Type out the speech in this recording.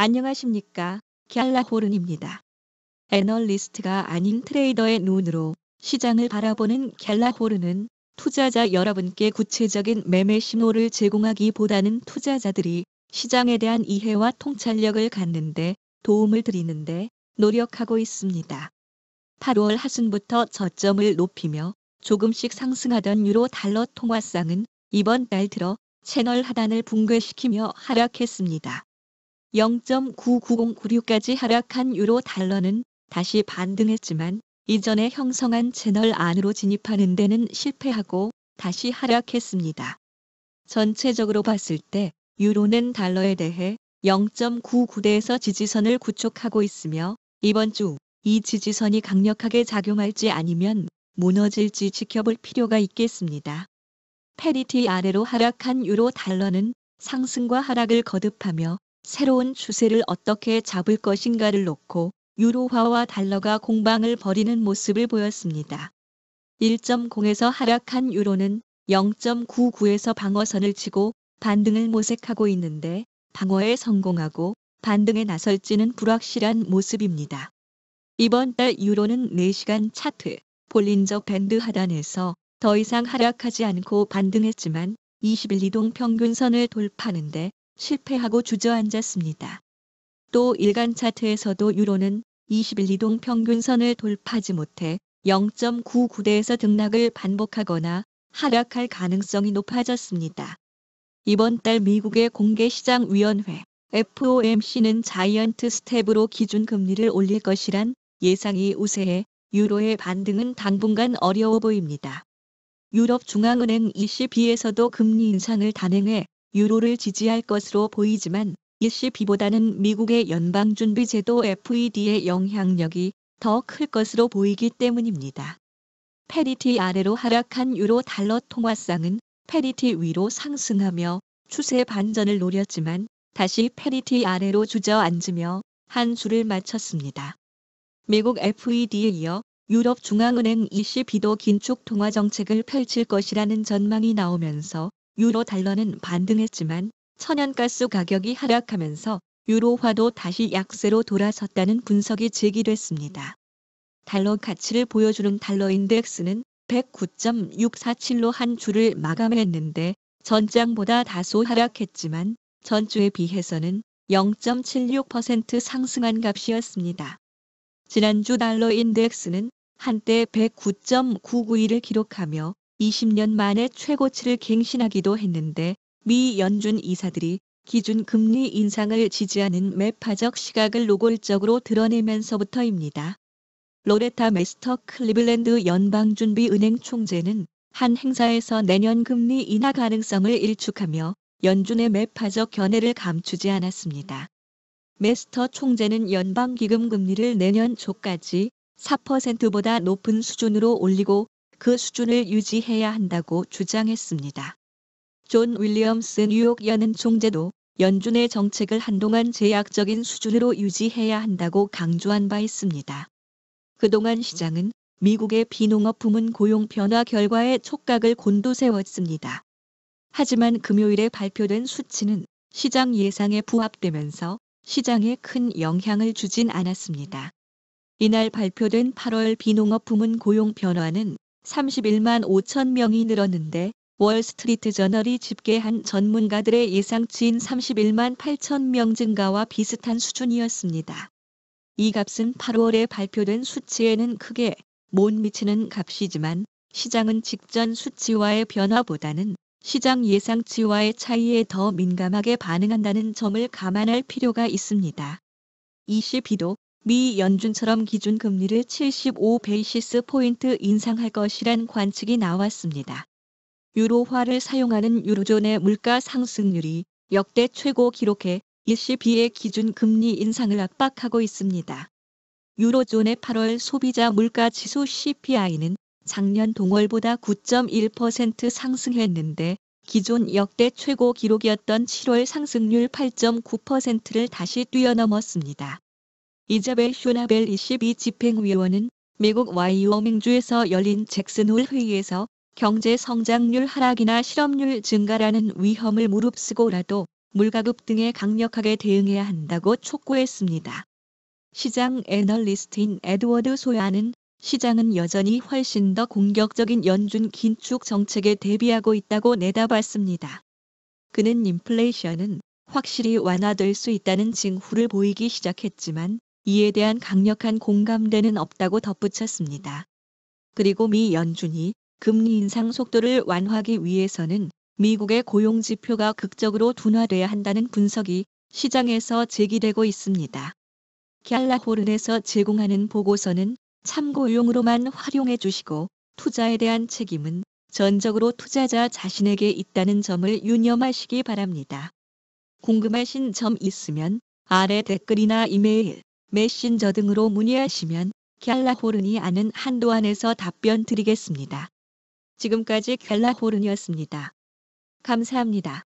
안녕하십니까. 갤라호른입니다. 애널리스트가 아닌 트레이더의 눈으로 시장을 바라보는 갤라호른은 투자자 여러분께 구체적인 매매 신호를 제공하기보다는 투자자들이 시장에 대한 이해와 통찰력을 갖는데 도움을 드리는데 노력하고 있습니다. 8월 하순부터 저점을 높이며 조금씩 상승하던 유로 달러 통화상은 이번 달 들어 채널 하단을 붕괴시키며 하락했습니다. 0.99096까지 하락한 유로 달러는 다시 반등했지만 이전에 형성한 채널 안으로 진입하는 데는 실패하고 다시 하락했습니다. 전체적으로 봤을 때 유로는 달러에 대해 0.99대에서 지지선을 구축하고 있으며 이번 주 이 지지선이 강력하게 작용할지 아니면 무너질지 지켜볼 필요가 있겠습니다. 패리티 아래로 하락한 유로 달러는 상승과 하락을 거듭하며 새로운 추세를 어떻게 잡을 것인가를 놓고 유로화와 달러가 공방을 벌이는 모습을 보였습니다. 1.0에서 하락한 유로는 0.99에서 방어선을 치고 반등을 모색하고 있는데 방어에 성공하고 반등에 나설지는 불확실한 모습입니다. 이번 달 유로는 4시간 차트 볼린저 밴드 하단에서 더 이상 하락하지 않고 반등했지만 20일 이동 평균선을 돌파하는데 실패하고 주저앉았습니다. 또 일간 차트에서도 유로는 20일 이동 평균선을 돌파하지 못해 0.99대에서 등락을 반복하거나 하락할 가능성이 높아졌습니다. 이번 달 미국의 공개시장위원회 FOMC는 자이언트 스텝으로 기준금리를 올릴 것이란 예상이 우세해 유로의 반등은 당분간 어려워 보입니다. 유럽중앙은행 ECB에서도 금리 인상을 단행해 유로를 지지할 것으로 보이지만 ECB보다는 미국의 연방준비제도 FED의 영향력이 더 클 것으로 보이기 때문입니다. 패리티 아래로 하락한 유로 달러 통화상은 패리티 위로 상승하며 추세 반전을 노렸지만 다시 패리티 아래로 주저앉으며 한 줄을 마쳤습니다. 미국 FED에 이어 유럽중앙은행 ECB도 긴축 통화 정책을 펼칠 것이라는 전망이 나오면서 유로 달러는 반등했지만 천연가스 가격이 하락하면서 유로화도 다시 약세로 돌아섰다는 분석이 제기됐습니다. 달러 가치를 보여주는 달러 인덱스는 109.647로 한 주를 마감했는데 전장보다 다소 하락했지만 전주에 비해서는 0.76% 상승한 값이었습니다. 지난주 달러 인덱스는 한때 109.991을 기록하며 20년 만에 최고치를 갱신하기도 했는데 미 연준 이사들이 기준 금리 인상을 지지하는 매파적 시각을 노골적으로 드러내면서부터입니다. 로레타 메스터 클리블랜드 연방준비은행 총재는 한 행사에서 내년 금리 인하 가능성을 일축하며 연준의 매파적 견해를 감추지 않았습니다. 메스터 총재는 연방기금 금리를 내년 초까지 4%보다 높은 수준으로 올리고 그 수준을 유지해야 한다고 주장했습니다. 존 윌리엄스 뉴욕 연은 총재도 연준의 정책을 한동안 제약적인 수준으로 유지해야 한다고 강조한 바 있습니다. 그동안 시장은 미국의 비농업 부문 고용 변화 결과에 촉각을 곤두세웠습니다. 하지만 금요일에 발표된 수치는 시장 예상에 부합되면서 시장에 큰 영향을 주진 않았습니다. 이날 발표된 8월 비농업 부문 고용 변화는 31만 5천 명이 늘었는데 월스트리트 저널이 집계한 전문가들의 예상치인 31만 8천 명 증가와 비슷한 수준이었습니다. 이 값은 8월에 발표된 수치에는 크게 못 미치는 값이지만 시장은 직전 수치와의 변화보다는 시장 예상치와의 차이에 더 민감하게 반응한다는 점을 감안할 필요가 있습니다. ECB도 미 연준처럼 기준금리를 75 베이시스 포인트 인상할 것이란 관측이 나왔습니다. 유로화를 사용하는 유로존의 물가 상승률이 역대 최고 기록해 ECB의 기준금리 인상을 압박하고 있습니다. 유로존의 8월 소비자 물가 지수 CPI는 작년 동월보다 9.1% 상승했는데 기존 역대 최고 기록이었던 7월 상승률 8.9%를 다시 뛰어넘었습니다. 이자벨 쇼나벨 ECB 집행위원은 미국 와이오밍주에서 열린 잭슨홀 회의에서 경제 성장률 하락이나 실업률 증가라는 위험을 무릅쓰고라도 물가급 등에 강력하게 대응해야 한다고 촉구했습니다. 시장 애널리스트인 에드워드 소야는 시장은 여전히 훨씬 더 공격적인 연준 긴축 정책에 대비하고 있다고 내다봤습니다. 그는 인플레이션은 확실히 완화될 수 있다는 징후를 보이기 시작했지만 이에 대한 강력한 공감대는 없다고 덧붙였습니다. 그리고 미 연준이 금리 인상 속도를 완화하기 위해서는 미국의 고용 지표가 극적으로 둔화돼야 한다는 분석이 시장에서 제기되고 있습니다. 갤러홀은에서 제공하는 보고서는 참고용으로만 활용해 주시고 투자에 대한 책임은 전적으로 투자자 자신에게 있다는 점을 유념하시기 바랍니다. 궁금하신 점 있으면 아래 댓글이나 이메일, 메신저 등으로 문의하시면 갤러홀은이 아는 한도 안에서 답변 드리겠습니다. 지금까지 갤러홀은이었습니다. 감사합니다.